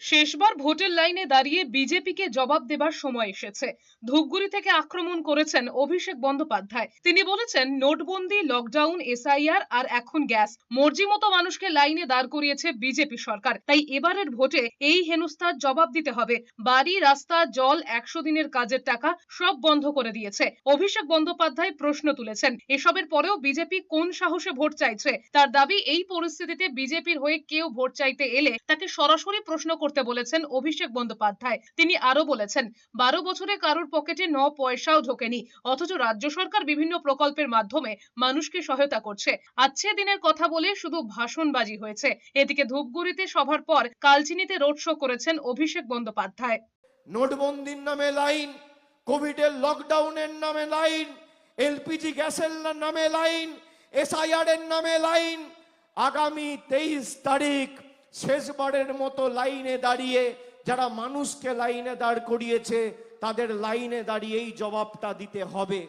শেষবার ভোটের লাইনে দাঁড়িয়ে বিজেপিকে জবাব দেবার সময় এসেছে। ধূপগুড়ি থেকে আক্রমণ করেছেন অভিষেক বন্দ্যোপাধ্যায়। তিনি বলেছেন, নোটবন্দি, লকডাউন, এসআইআর আর এখন গ্যাস, মর্জি মতো মানুষকে লাইনে দাঁড় করিয়েছে বিজেপি সরকার। তাই এবারের ভোটে এই হেনস্থার জবাব দিতে হবে। বাড়ি, রাস্তা, জল, 100 দিনের কাজের টাকা সব বন্ধ করে দিয়েছে। অভিষেক বন্দ্যোপাধ্যায় প্রশ্ন তুলেছেন, এসবের পরেও বিজেপি কোন সাহসে ভোট চাইছে। তার দাবি, এই পরিস্থিতিতে বিজেপির হয়ে কেউ ভোট চাইতে এলে তাকে সরাসরি প্রশ্ন করতে বলেছেন অভিষেক বন্দ্যোপাধ্যায়। তিনি আরো বলেছেন, 12 বছরে কারোর পকেটে 9 পয়সাও ঢোকেনি, অথচ রাজ্য সরকার বিভিন্ন প্রকল্পের মাধ্যমে মানুষকে সহায়তা করছে। আজকে দিনের কথা বলে শুধু ভাষণবাজি হয়েছে। এদিকে ধূপগুড়িতে সভার পর কালচিনিতে রোড শো করেছেন অভিষেক বন্দ্যোপাধ্যায়। নোটবন্দির নামে লাইন, কোভিডের লকডাউনের নামে লাইন, এলপিজি গ্যাসের নামে লাইন, এসআইআর এর নামে লাইন। আগামী 23 তারিখ শেষবারের মতো লাইনে দাঁড়িয়ে যারা মানুষকে লাইনে দাঁড় করিয়েছে তাদের লাইনে দাঁড়িয়েই জবাবটা দিতে হবে।